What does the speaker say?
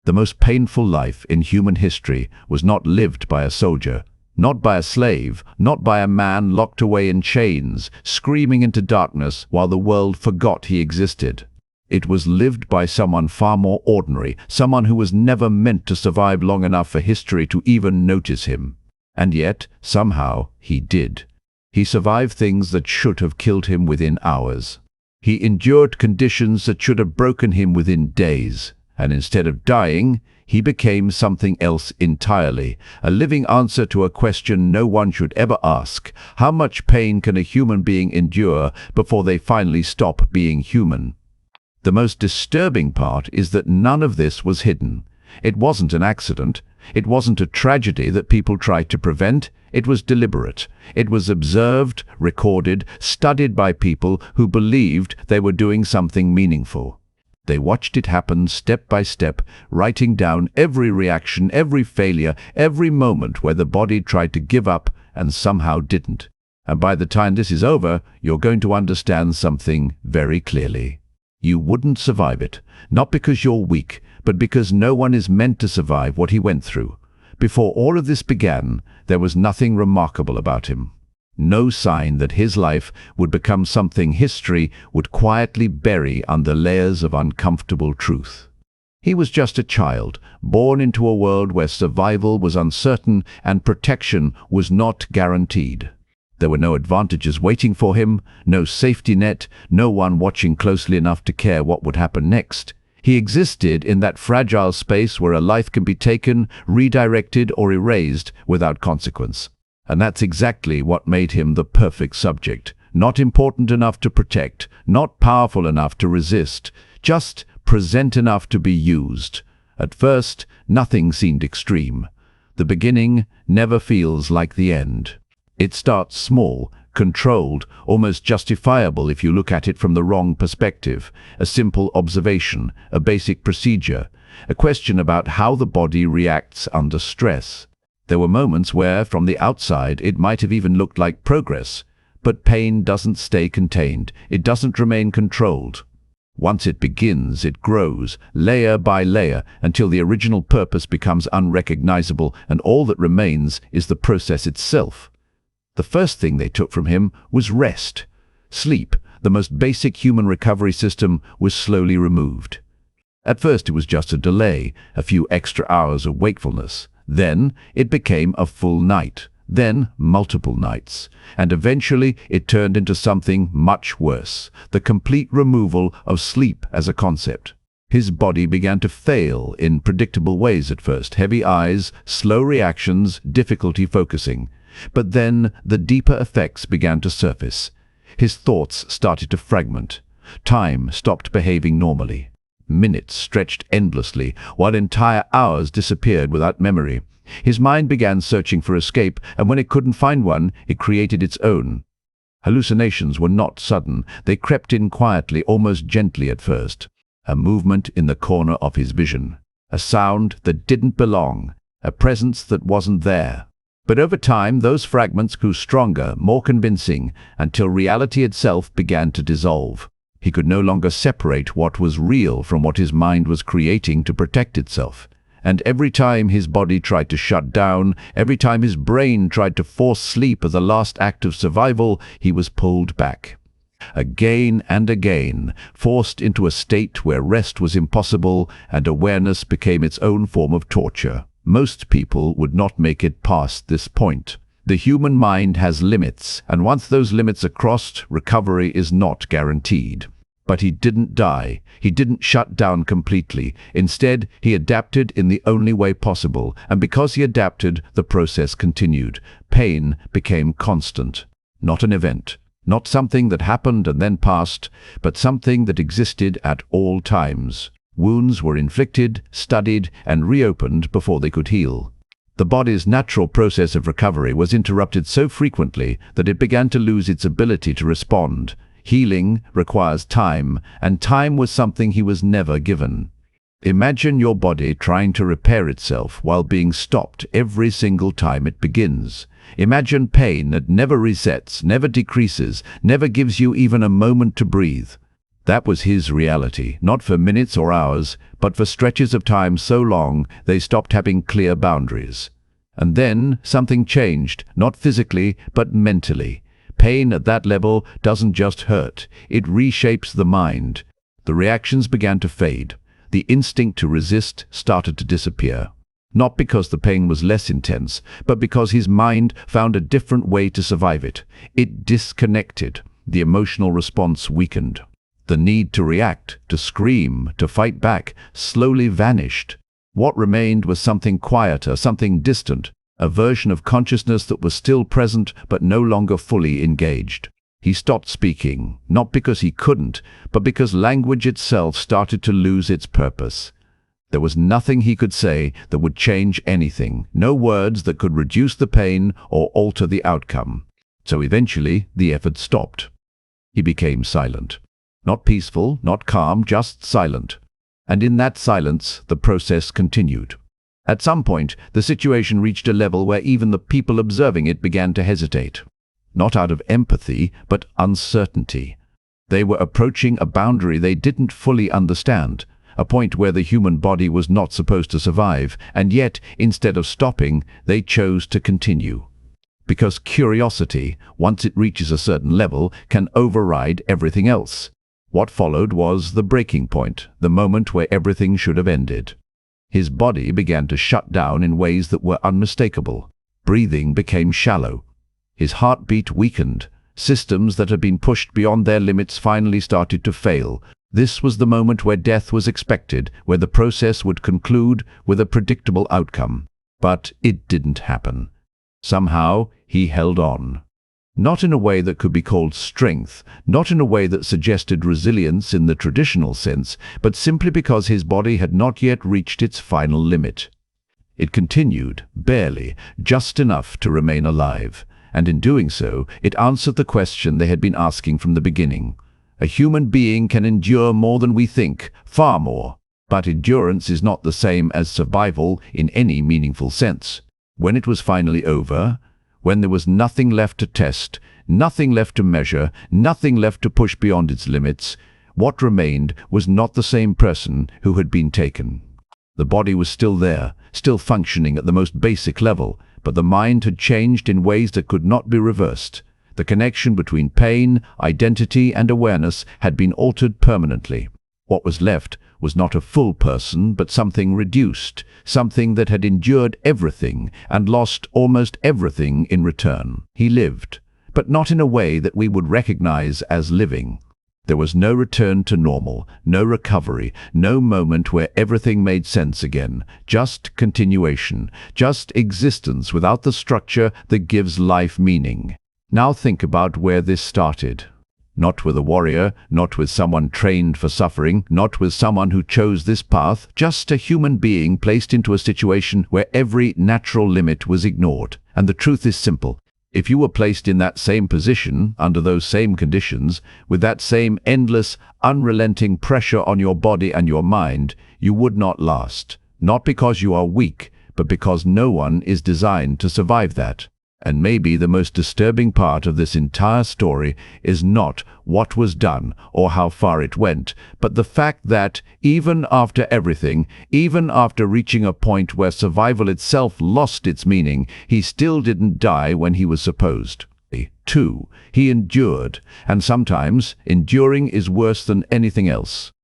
The most painful life in human history was not lived by a soldier, not by a slave, not by a man locked away in chains, screaming into darkness while the world forgot he existed. It was lived by someone far more ordinary, someone who was never meant to survive long enough for history to even notice him. And yet, somehow, he did. He survived things that should have killed him within hours. He endured conditions that should have broken him within days. And instead of dying, he became something else entirely, a living answer to a question no one should ever ask. How much pain can a human being endure before they finally stop being human? The most disturbing part is that none of this was hidden. It wasn't an accident. It wasn't a tragedy that people tried to prevent. It was deliberate. It was observed, recorded, studied by people who believed they were doing something meaningful. They watched it happen step by step, writing down every reaction, every failure, every moment where the body tried to give up and somehow didn't. And by the time this is over, you're going to understand something very clearly. You wouldn't survive it, not because you're weak, but because no one is meant to survive what he went through. Before all of this began, there was nothing remarkable about him. No sign that his life would become something history would quietly bury under layers of uncomfortable truth. He was just a child, born into a world where survival was uncertain and protection was not guaranteed. There were no advantages waiting for him, no safety net, no one watching closely enough to care what would happen next. He existed in that fragile space where a life can be taken, redirected, or erased without consequence. And that's exactly what made him the perfect subject. Not important enough to protect, not powerful enough to resist, just present enough to be used. At first, nothing seemed extreme. The beginning never feels like the end. It starts small, controlled, almost justifiable if you look at it from the wrong perspective. A simple observation, a basic procedure, a question about how the body reacts under stress. There were moments where, from the outside, it might have even looked like progress. But pain doesn't stay contained. It doesn't remain controlled. Once it begins, it grows, layer by layer, until the original purpose becomes unrecognizable, and all that remains is the process itself. The first thing they took from him was rest. Sleep, the most basic human recovery system, was slowly removed. At first it was just a delay, a few extra hours of wakefulness. Then it became a full night, then multiple nights, and eventually it turned into something much worse, the complete removal of sleep as a concept. His body began to fail in predictable ways at first, heavy eyes, slow reactions, difficulty focusing. But then the deeper effects began to surface. His thoughts started to fragment. Time stopped behaving normally. Minutes stretched endlessly, while entire hours disappeared without memory. His mind began searching for escape, and when it couldn't find one, it created its own. Hallucinations were not sudden. They crept in quietly, almost gently at first. A movement in the corner of his vision. A sound that didn't belong. A presence that wasn't there. But over time, those fragments grew stronger, more convincing, until reality itself began to dissolve. He could no longer separate what was real from what his mind was creating to protect itself. And every time his body tried to shut down, every time his brain tried to force sleep as a last act of survival, he was pulled back. Again and again, forced into a state where rest was impossible and awareness became its own form of torture. Most people would not make it past this point. The human mind has limits, and once those limits are crossed, recovery is not guaranteed. But he didn't die. He didn't shut down completely. Instead, he adapted in the only way possible, and because he adapted, the process continued. Pain became constant. Not an event. Not something that happened and then passed, but something that existed at all times. Wounds were inflicted, studied, and reopened before they could heal. The body's natural process of recovery was interrupted so frequently that it began to lose its ability to respond. Healing requires time, and time was something he was never given. Imagine your body trying to repair itself while being stopped every single time it begins. Imagine pain that never resets, never decreases, never gives you even a moment to breathe. That was his reality, not for minutes or hours, but for stretches of time so long they stopped having clear boundaries. And then something changed, not physically, but mentally. Pain at that level doesn't just hurt, it reshapes the mind. The reactions began to fade. The instinct to resist started to disappear. Not because the pain was less intense, but because his mind found a different way to survive it. It disconnected. The emotional response weakened. The need to react, to scream, to fight back, slowly vanished. What remained was something quieter, something distant, a version of consciousness that was still present but no longer fully engaged. He stopped speaking, not because he couldn't, but because language itself started to lose its purpose. There was nothing he could say that would change anything, no words that could reduce the pain or alter the outcome. So eventually, the effort stopped. He became silent. Not peaceful, not calm, just silent. And in that silence, the process continued. At some point, the situation reached a level where even the people observing it began to hesitate. Not out of empathy, but uncertainty. They were approaching a boundary they didn't fully understand, a point where the human body was not supposed to survive, and yet, instead of stopping, they chose to continue. Because curiosity, once it reaches a certain level, can override everything else. What followed was the breaking point, the moment where everything should have ended. His body began to shut down in ways that were unmistakable. Breathing became shallow. His heartbeat weakened. Systems that had been pushed beyond their limits finally started to fail. This was the moment where death was expected, where the process would conclude with a predictable outcome. But it didn't happen. Somehow, he held on. Not in a way that could be called strength, not in a way that suggested resilience in the traditional sense, but simply because his body had not yet reached its final limit. It continued, barely, just enough to remain alive, and in doing so, it answered the question they had been asking from the beginning. A human being can endure more than we think, far more, but endurance is not the same as survival in any meaningful sense. When it was finally over, when there was nothing left to test, nothing left to measure, nothing left to push beyond its limits, what remained was not the same person who had been taken. The body was still there, still functioning at the most basic level, but the mind had changed in ways that could not be reversed. The connection between pain, identity, and awareness had been altered permanently. What was left was not a full person, but something reduced, something that had endured everything and lost almost everything in return. He lived, but not in a way that we would recognize as living. There was no return to normal, no recovery, no moment where everything made sense again, just continuation, just existence without the structure that gives life meaning. Now think about where this started. Not with a warrior, not with someone trained for suffering, not with someone who chose this path, just a human being placed into a situation where every natural limit was ignored. And the truth is simple. If you were placed in that same position, under those same conditions, with that same endless, unrelenting pressure on your body and your mind, you would not last. Not because you are weak, but because no one is designed to survive that. And maybe the most disturbing part of this entire story is not what was done or how far it went, but the fact that, even after everything, even after reaching a point where survival itself lost its meaning, he still didn't die when he was supposed. Too, he endured, and sometimes enduring is worse than anything else.